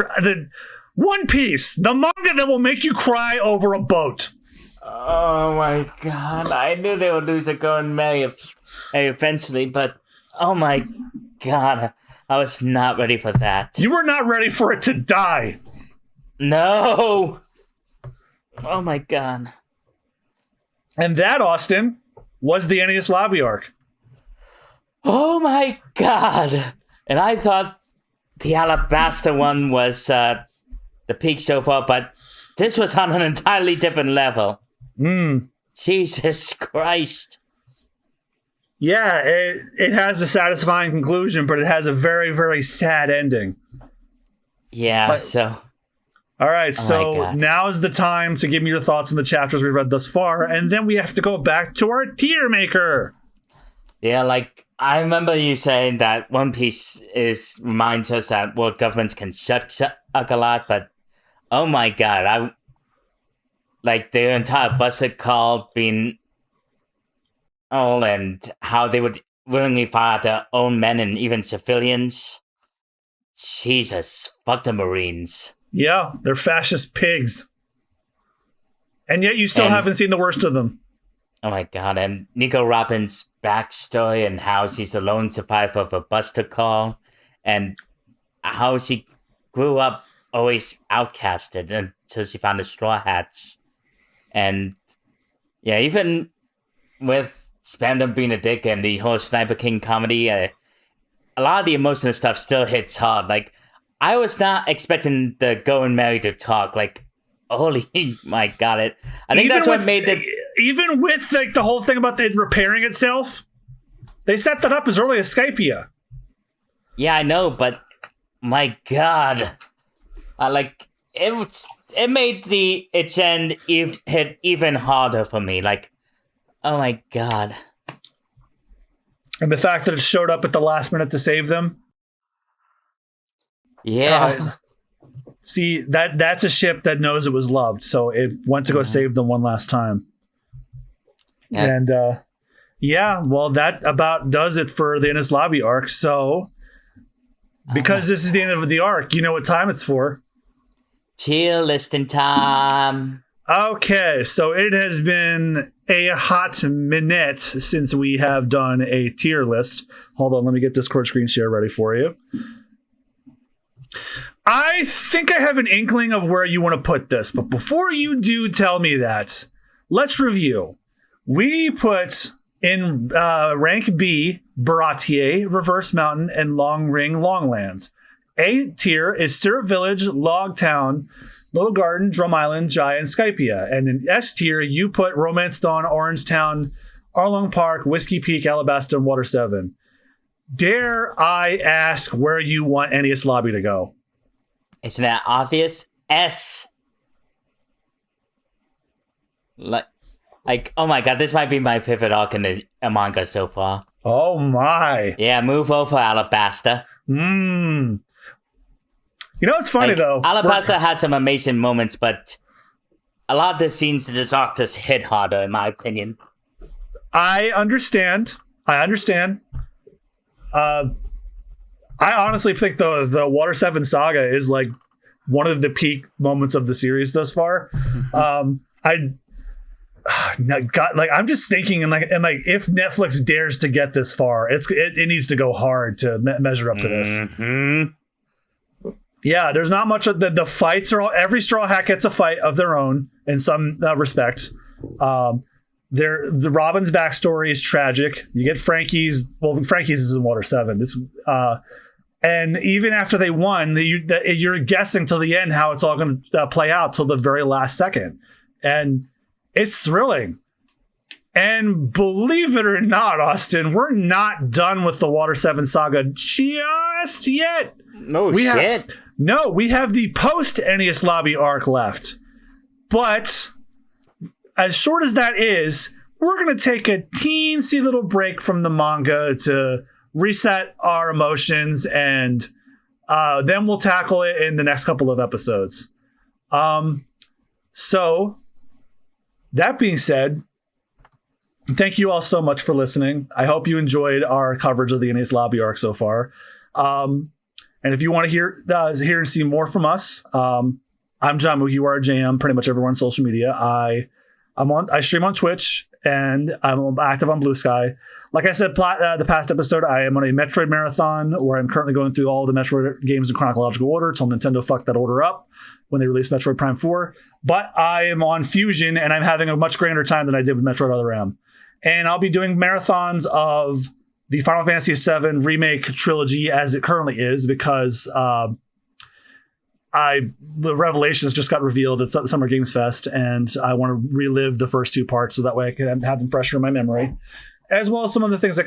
One Piece, the manga that will make you cry over a boat. Oh my god. I knew they would lose a Going Merry eventually, but oh my god. I was not ready for that. You were not ready for it to die. No. Oh my god. And that, Austen, was the Enies Lobby arc. Oh my god. And I thought the Alabasta one was the peak so far, but this was on an entirely different level. Jesus Christ. Yeah, it has a satisfying conclusion, but it has a very, very sad ending. Yeah, All right, so now is the time to give me your thoughts on the chapters we've read thus far, and then we have to go back to our tier maker. Yeah, like, I remember you saying that One Piece reminds us that world governments can suck a lot, but oh my god, like the entire busted call being and how they would willingly fire their own men and even civilians. Jesus, fuck the Marines. Yeah, they're fascist pigs. And yet you still haven't seen the worst of them. Oh my god, and Nico Robin's backstory and how he's a lone survivor of a buster call and how he grew up always outcasted until she found the Straw Hats. And yeah, even with Spandam being a dick and the whole Sniper King comedy, a lot of the emotional stuff still hits hard. Like, I was not expecting the Go and Mary to talk. Like, holy my god, I think that's what made it. Even with like the whole thing about it repairing itself, they set that up as early as Skypia. Yeah, I know, but my god, it made its end hit even harder for me. Like, oh my god. And the fact that it showed up at the last minute to save them. Yeah. See, that's a ship that knows it was loved, so it went to go save them one last time. Yeah. And well, that about does it for the Enies Lobby arc. So, because this is the end of the arc, you know what time it's for. Tier listing time. Okay, so it has been a hot minute since we have done a tier list. Hold on, let me get this Discord screen share ready for you. I think I have an inkling of where you want to put this, but before you do tell me that, let's review. We put in rank B, Baratier, Reverse Mountain, and Long Ring Longlands. A tier is Syrup Village, Log Town, Little Garden, Drum Island, Jai, and Skypia. And in S tier, you put Romance Dawn, Orange Town, Arlong Park, Whiskey Peak, Alabasta, and Water 7. Dare I ask where you want Enies Lobby to go? Isn't that obvious? S. Like, oh my god, this might be my favorite arc in the manga so far. Oh my. Yeah, move over, Alabasta. You know what's funny, though? Alabasta had some amazing moments, but a lot of the scenes in this arc just hit harder, in my opinion. I understand. I honestly think the Water 7 saga is like one of the peak moments of the series thus far. I'm just thinking, am I if Netflix dares to get this far, it needs to go hard to measure up to this. Mm-hmm. Yeah, there's not much of the fights are all. Every Straw Hat gets a fight of their own in some respect. The Robin's backstory is tragic. You get Frankie's. Well, Frankie's is in Water 7. It's and even after they won, you're guessing till the end how it's all going to play out till the very last second, and it's thrilling. And believe it or not, Austen, we're not done with the Water 7 saga just yet. No shit. We have the post Enies Lobby arc left, but as short as that is, we're going to take a teensy little break from the manga to reset our emotions, and then we'll tackle it in the next couple of episodes. So, that being said, thank you all so much for listening. I hope you enjoyed our coverage of the Enies Lobby arc so far. And if you want to hear and see more from us, I'm John MugiWaraJM, pretty much everyone on social media. I stream on Twitch, and I'm active on Blue Sky. Like I said, the past episode, I am on a Metroid marathon where I'm currently going through all the Metroid games in chronological order till Nintendo fucked that order up when they released Metroid Prime 4. But I am on Fusion, and I'm having a much grander time than I did with Metroid Other M. And I'll be doing marathons of the Final Fantasy VII Remake trilogy as it currently is, because the Revelations just got revealed at Summer Games Fest, and I want to relive the first two parts so that way I can have them fresher in my memory, as well as some of the things I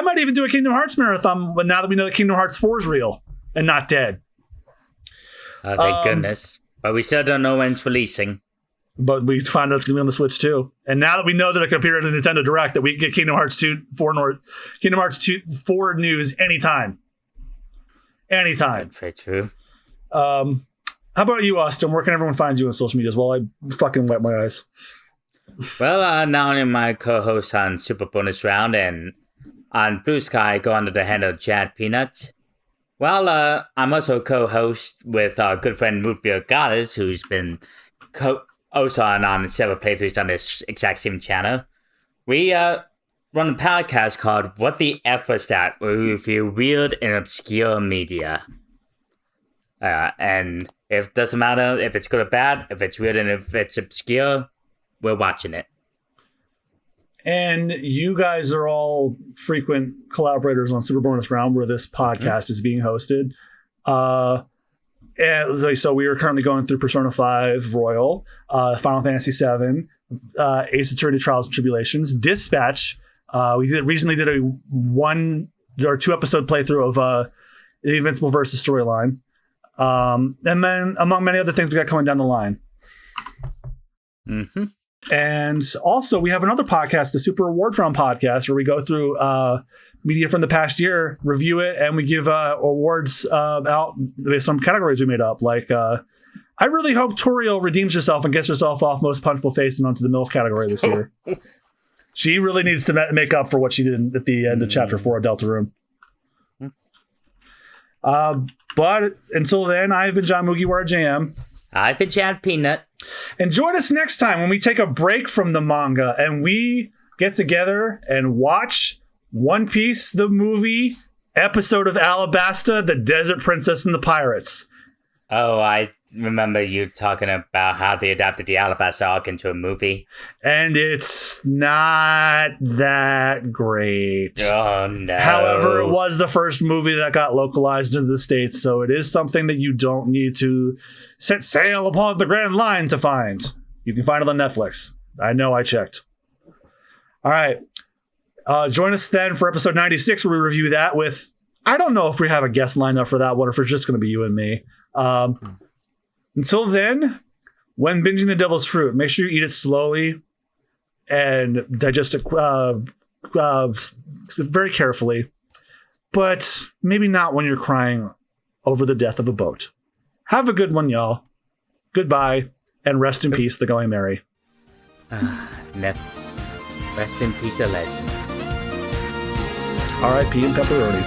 might even do a Kingdom Hearts marathon, but now that we know that Kingdom Hearts 4 is real and not dead. Oh, thank goodness. But we still don't know when it's releasing. But we find out it's going to be on the Switch too. And now that we know that it can appear in the Nintendo Direct, that we can get Kingdom Hearts 4 news anytime. Very true. How about you, Austen? Where can everyone find you on social media while I fucking wipe my eyes? Well, not only my co-host on Super Bonus Round and on Blue Sky go under the handle Chad Peanut. Well, I'm also co-host with our good friend Rootbeer Goddess, who's been also on several playthroughs on this exact same channel. We run a podcast called What the F Was That, where we review weird and obscure media. And it doesn't matter if it's good or bad, if it's weird and if it's obscure, we're watching it. And you guys are all frequent collaborators on Super Bonus Round, where this podcast is being hosted. And so we are currently going through Persona 5 Royal, Final Fantasy 7, Ace Attorney Trials and Tribulations, Dispatch. We recently did a 1 or 2 episode playthrough of the Invincible Versus storyline. And then among many other things we got coming down the line. Mm-hmm. And also we have another podcast, the Super Awards Round podcast, where we go through media from the past year, review it, and we give awards out based on categories we made up. Like, I really hope Toriel redeems herself and gets herself off Most Punchable Face and onto the MILF category this year. She really needs to make up for what she did at the end of Chapter 4 of Deltarune. But until then, I've been John Mugiwara JM. I've been Chad Peanut. And join us next time when we take a break from the manga and we get together and watch One Piece, the movie, episode of Alabasta, the Desert Princess and the Pirates. Oh, I remember you talking about how they adapted the Alabasta arc into a movie. And it's not that great. Oh, no. However, it was the first movie that got localized into the States, so it is something that you don't need to set sail upon the Grand Line to find. You can find it on Netflix. I know, I checked. All right. Join us then for episode 96, where we review that with... I don't know if we have a guest lined up for that one, or if it's just going to be you and me. Until then, when binging the devil's fruit, make sure you eat it slowly and digest it very carefully. But maybe not when you're crying over the death of a boat. Have a good one, y'all. Goodbye, and rest in peace, the Going Merry. Rest in peace, a legend. R.I.P. and pepperoni.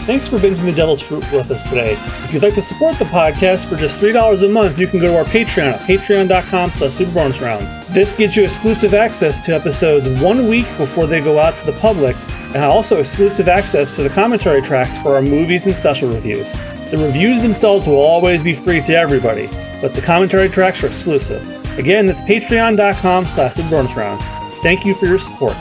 Thanks for binging the Devil's Fruit with us today. If you'd like to support the podcast for just $3 a month, you can go to our Patreon at patreon.com/superbonusround. This gets you exclusive access to episodes 1 week before they go out to the public, and also exclusive access to the commentary tracks for our movies and special reviews. The reviews themselves will always be free to everybody, but the commentary tracks are exclusive. Again, that's patreon.com/superbonusround. Thank you for your support.